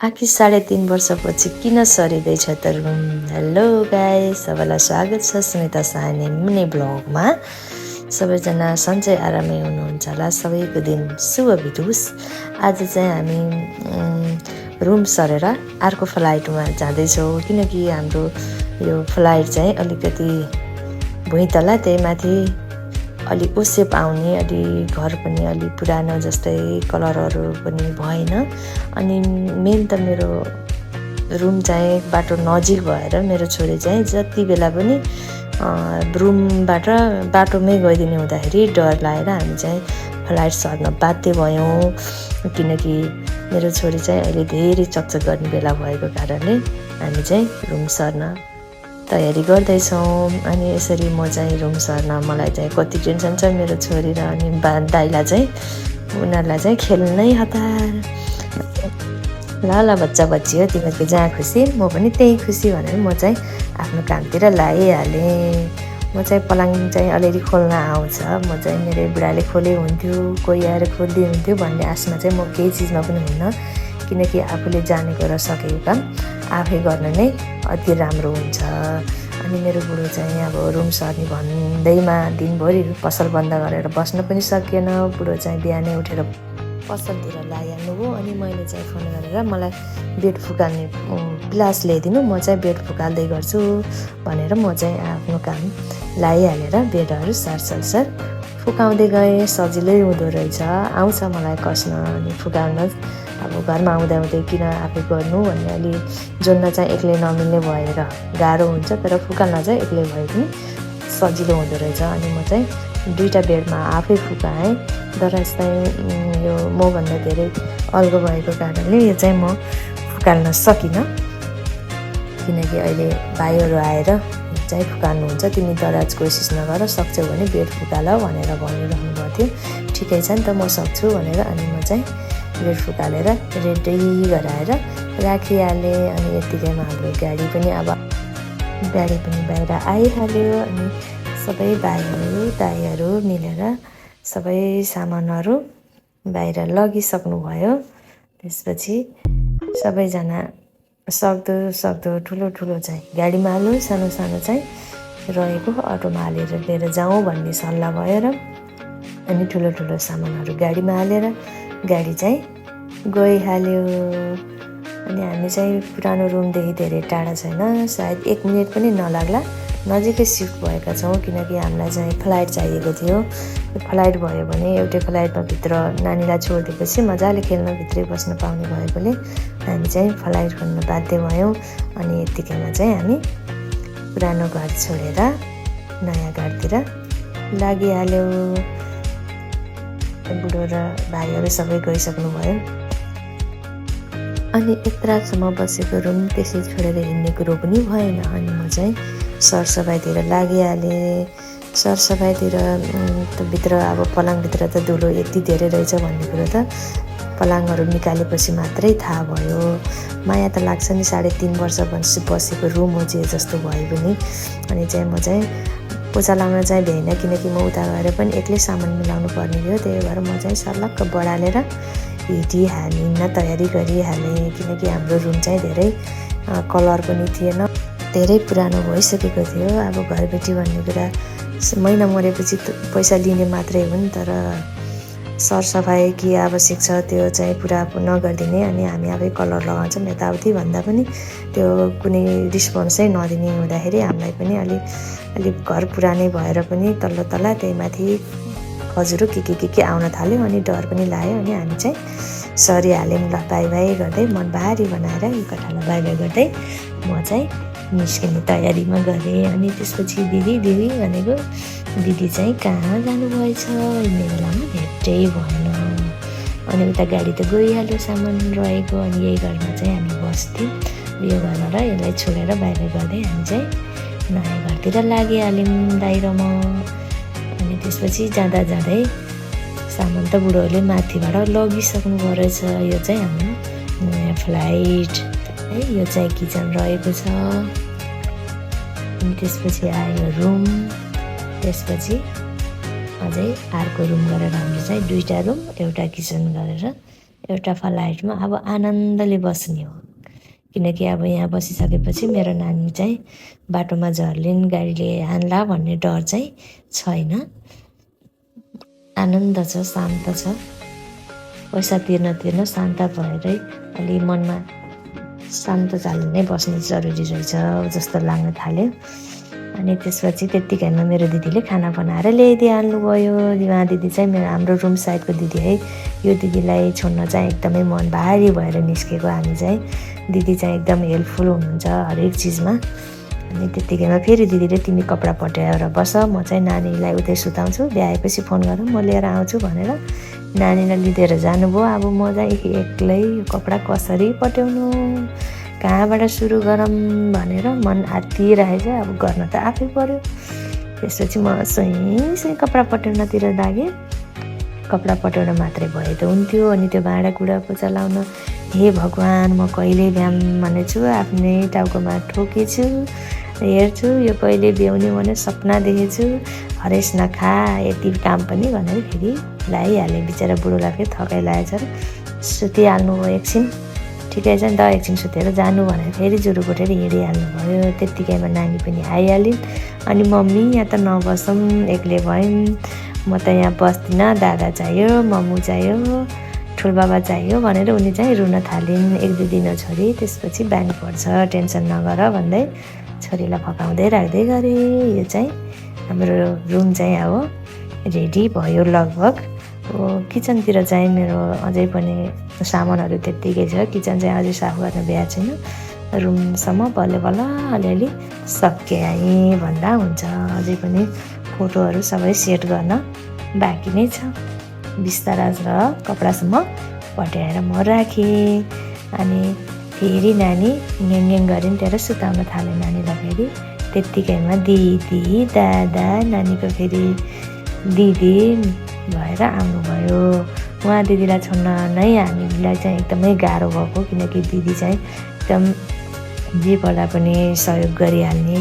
आखिर 3.5 वर्षपछि किन सरिँदैछ त रुम। हेलो गाइस, सबैलाई स्वागत छ सुनिता साहनी मिनी ब्लगमा। सबैजना सन्चै आरामै हुनुहुन्छ होला। सबैको दिन शुभ बितोस्। आज चाहिँ हामी रुम सरेर अर्को फ्लाइटमा जाँदैछौँ, किनकि हाम्रो यो फ्लाइट चाहिँ अलिकति भुइँतला, त्यही माथि अलि ओसेप आउने, अलि घर पनि अलि पुरानो जस्तै कलरहरू पनि भएन। अनि मेन त मेरो रुम चाहिँ बाटो नजिक भएर मेरो छोरी चाहिँ जति बेला पनि रुमबाट बाटोमै गइदिने हुँदाखेरि डर लागेर हामी चाहिँ फ्लाइट सर्न बाध्य भयौँ, किनकि मेरो छोरी चाहिँ अहिले धेरै चकचक गर्ने बेला भएको कारणले हामी चाहिँ रुम सर्न तयारी गर्दैछौँ। अनि यसरी म चाहिँ रुम सर्न मलाई चाहिँ कति टेन्सन छ मेरो छोरी र अनि दाइलाई चाहिँ, उनीहरूलाई चाहिँ खेल्नै हतार। ल बच्चा बच्ची हो, तिमीहरूको जहाँ खुसी म पनि त्यही खुसी भनेर म चाहिँ आफ्नो कामतिर लागिहालेँ। म चाहिँ पलङ चाहिँ अलिअलि खोल्न आउँछ, म चाहिँ मेरो बुढाले खोले हुन्थ्यो, कोही आएर खोल्दै हुन्थ्यो भन्ने आशमा चाहिँ म केही चिजमा पनि हुन्न, किनकि आफूले जानेको र सकेको काम आफै गर्न नै अति राम्रो हुन्छ। अनि मेरो बुढो चाहिँ अब रुम सर्ने भन्दैमा दिनभरि पसल बन्द गरेर बस्न पनि सकिएन। बुढो चाहिँ बिहानै उठेर पसलतिर लागिहाल्नु भयो। अनि मैले चाहिँ फोन गरेर मलाई बेड फुकाल्ने ग्लास ल्याइदिनु, म चाहिँ बेड फुकाल्दै गर्छु भनेर म चाहिँ आफ्नो काम लगाइहालेर बेडहरू सरसर फुकाउँदै गएँ। सजिलै हुँदो रहेछ, आउँछ मलाई कस्न अनि फुकाउन। अब घरमा आउँदा किन आफै गर्नु भन्ने अलि जोड्न चाहिँ एक्लै नमिल्ने भएर गाह्रो हुन्छ, तर फुकाल्न चाहिँ एक्लै भए पनि सजिलो हुँदो रहेछ। अनि म चाहिँ 2टा बेडमा आफै फुकाएँ, तर चाहिँ यो मभन्दा धेरै अल्गो भएको कारणले यो चाहिँ म फुकाल्न सकिनँ, किनकि अहिले भाइहरू आएर चाहिँ फुकाल्नुहुन्छ। तिमी दराज कोसिस नगर, सक्छौ भने बेड फुकाल भनेर भनिरहनु भएको थियो। ठिकै छ नि त, म सक्छु भनेर अनि म चाहिँ बेड फुकालेर रेडी गराएर राखिहालेँ। अनि यतिकैमा हाम्रो गाडी पनि बाहिर आइहाल्यो। अनि सबै भाइहरू दाइहरू मिलेर सबै सामानहरू बाहिर लगिसक्नुभयो। त्यसपछि सबैजना सक्दो ठुलो चाहिँ गाडीमा हाल्नु, सानो चाहिँ रहेको अटोमा हालेर लिएर जाउँ भन्ने सल्लाह भयो र अनि ठुलो सामानहरू गाडीमा हालेर गाडी चाहिँ गइहाल्यो। अनि हामी चाहिँ पुरानो रुमदेखि धेरै टाढा छैन, सायद 1 मिनट पनि नलाग्ला नजिकै सिफ्ट भएका छौँ, किनकि हामीलाई चाहिँ फ्लाइट चाहिएको थियो। फ्लाइट भयो भने एउटै फ्लाइटमा भित्र नानीलाई छोडिदिएपछि मजाले खेल्न भित्रै बस्न पाउने भएकोले हामी चाहिँ फ्लाइट खोल्न बाध्य भयौँ। अनि यतिकैमा चाहिँ हामी पुरानो घर छोडेर नयाँ घरतिर लागिहाल्यौँ। बुढो र भाइहरू सबै गइसक्नुभयो। अनि यत्रसम्म बसेको रुम त्यसै छोडेर हिँड्ने कुरो पनि भएन। अनि म चाहिँ सरसफाइतिर लागिहालेँ। सरसफाइतिर भित्र अब पलङभित्र त धुलो यति धेरै रहेछ भन्ने कुरो त पलङहरू निकालेपछि मात्रै थाहा भयो। माया त लाग्छ नि, 3.5 वर्ष बसेको रुम हो जे जस्तो भए पनि। अनि चाहिँ म चाहिँ पोचा लाउन चाहिँ भ्याइन, किनकि म उता गएर पनि एक्लै सामान मिलाउनु पर्ने थियो। त्यही भएर म चाहिँ सल्लक्क बढालेर हिँड्न तयारी गरिहालेँ, किनकि हाम्रो रुम चाहिँ धेरै कलर पनि थिएन, धेरै पुरानो भइसकेको थियो। अब घरबेटी भन्ने कुरा महिना मरेपछि पैसा लिने मात्रै हो नि, तर सरसफाइ के आवश्यक छ त्यो चाहिँ पुरा नगरिदिने। अनि हामी आफै कलर लगाउँछौँ यताउति भन्दा पनि त्यो कुनै रिस्पोन्सै नदिने हुँदाखेरि हामीलाई पनि अलिक घर पुरानै भएर पनि तल्लो त्यही माथि हजुर के आउन थाल्यो। अनि डर पनि लाग्यो। अनि हामी चाहिँ सरिहाल्यौँ। ल बाई बाई गर्दै मन भारी बनाएर यो कथालाई बाई बाई गर्दै म चाहिँ निस्किने तयारीमा गरेँ। अनि त्यसपछि दिदी भनेको दिदी चाहिँ कहाँ जानुभएछ, हिँड्ने बेलामा भेटै भएन। अनि उता गाडी त गइहाल्यो सामान रहेको। अनि यही घरमा चाहिँ हामी बस्थ्यौँ। यो घरमा र यसलाई छोडेर बाई बाई गर्दै हामी चाहिँ नयाँ घरतिर लागिहाल्यौँ दाइ र म। अनि त्यसपछि जाँदै सामान त बुढोहरूले माथिबाट लगिसक्नु रहेछ। यो चाहिँ हाम्रो नयाँ फ्लाइट है, यो चाहिँ किचन रहेको छ। अनि त्यसपछि आयो रुम, त्यसपछि अझै अर्को रुम गरेर हाम्रो चाहिँ 2टा रुम एउटा किचन गरेर एउटा फ्लाइटमा अब आनन्दले बस्ने हो। किनकि अब यहाँ बसिसकेपछि मेरो नानी चाहिँ बाटोमा झर्लिन्, गाडीले हान्ला भन्ने डर चाहिँ छैन। आनन्द छ, शान्त छ। पैसा तिर्न शान्त भएरै अलि मनमा शान्त चालले नै बस्नु जरुरी रहेछ जस्तो लाग्न थाल्यो। अनि त्यसपछि त्यत्तिकैमा मेरो दिदीले खाना बनाएर ल्याइदिइहाल्नुभयो। उहाँ दिदी चाहिँ हाम्रो रुम साइडको दिदी है। यो दिदीलाई छोड्न चाहिँ एकदमै मन भारी भएर निस्केको हामी चाहिँ। दिदी चाहिँ एकदम हेल्पफुल हुनुहुन्छ हरेक चिजमा। अनि त्यत्तिकैमा फेरि दिदीले तिमी कपडा पट्याएर बस, म चाहिँ नानीलाई उतै सुताउँछु, भ्याएपछि फोन गर, म लिएर आउँछु भनेर नानीलाई लिएर जानुभयो। अब म चाहिँ एक्लै कपडा कसरी पट्याउनु, कहाँबाट सुरु गरौँ भनेर मन आत्तिरहेछ। अब गर्न त आफै पर्यो। त्यसपछि म सही कपडा पट्याउनतिर लागेँ। कपडा पट्याउन मात्रै भए त हुन्थ्यो। अनि त्यो भाँडाकुँडा पोचा लाउन, हे भगवान् म कहिले भ्याम भनेछु, आफ्नै टाउकोमा ठोकेछु। हेर्छु यो कहिले भ्याउने भने सपना देखेछु। हरेस नखा यति काम पनि भनेर फेरि लगाइहालेँ। बिचरा बुढोलाई फेरि थकाइ लागेछ, सुतिहाल्नु भयो एकछिन। ठिकै छ नि त, एकछिन सुतेर जानु भनेर फेरि जुरु कोटेर हिँडिहाल्नु भयो। त्यत्तिकैमा नानी पनि आइहालिन्। अनि मम्मी यहाँ त नबसौँ, एक्लै भयौँ, म त यहाँ बस्दिनँ, दादा चाहियो, मम्मू चाहियो, ठुलबाबा चाहियो भनेर उनी चाहिँ रुन थालिन्। 1-2 दिन छोडी त्यसपछि बानी पर्छ, टेन्सन नगर भन्दै छोरीलाई फकाउँदै राख्दै गरेँ। यो चाहिँ हाम्रो रुम चाहिँ अब रेडी भयो लगभग। किचनतिर चाहिँ मेरो अझै पनि सामानहरू त्यत्तिकै छ। किचन चाहिँ अझै साफ गर्न भ्याएको छैन। रुमसम्म बल्ल बल्ल अलिअलि सकिआएँ भन्दा हुन्छ। अझै पनि फोटोहरू सबै सेट गर्न बाँकी नै छ। बिस्तारा र कपडासम्म पट्याएर म राखेँ। अनि फेरि नानी ङ्याङ गरिन् तेर सुताउन थाल्यो नानीलाई। फेरि त्यत्तिकैमा दिदी दादा नानीको फेरि दिदी भएर आउनुभयो। उहाँ दिदीलाई छोड्न नै हामीलाई चाहिँ एकदमै गाह्रो भएको। किनकि दिदी चाहिँ एकदम जे पर्दा पनि सहयोग गरिहाल्ने।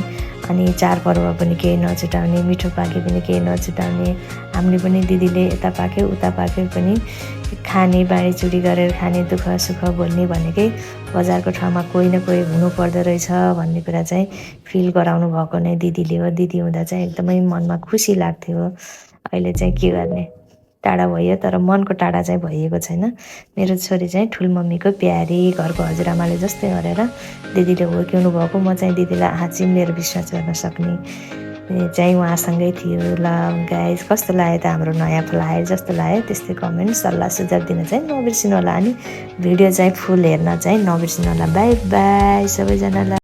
अनि चाडपर्व पनि केही नछुटाउने, मिठो पाके पनि केही नछुटाउने। हामीले पनि दिदीले यता पाक्यो उता पाक्यो पनि खाने, बाँडीचुडी गरेर खाने, दुःख सुख बोल्ने भनेकै बजारको ठाउँमा कोही न कोही हुनुपर्दो रहेछ भन्ने कुरा चाहिँ फिल गराउनु भएको नै दिदीले हो। दिदी हुँदा चाहिँ एकदमै मनमा खुसी लाग्थ्यो। अहिले चाहिँ के गर्ने, टाढा भयो, तर मनको टाढा चाहिँ भइएको छैन। मेरो छोरी चाहिँ ठुल मम्मीको प्यारी, घरको हजुरआमाले जस्तै गरेर दिदीले हुर्काउनु भएको। म चाहिँ दिदीलाई हाँचिमेर विश्वास गर्न सक्ने चाहिँ उहाँसँगै थियो। ल गाइस, कस्तो लाग्यो त हाम्रो नयाँ फ्लायर, जस्तो लाग्यो त्यस्तै कमेन्ट सल्लाह सुझाव दिन चाहिँ नबिर्सिनु होला। अनि भिडियो चाहिँ फुल हेर्न चाहिँ नबिर्सिनु होला। बाई बाई सबैजनालाई।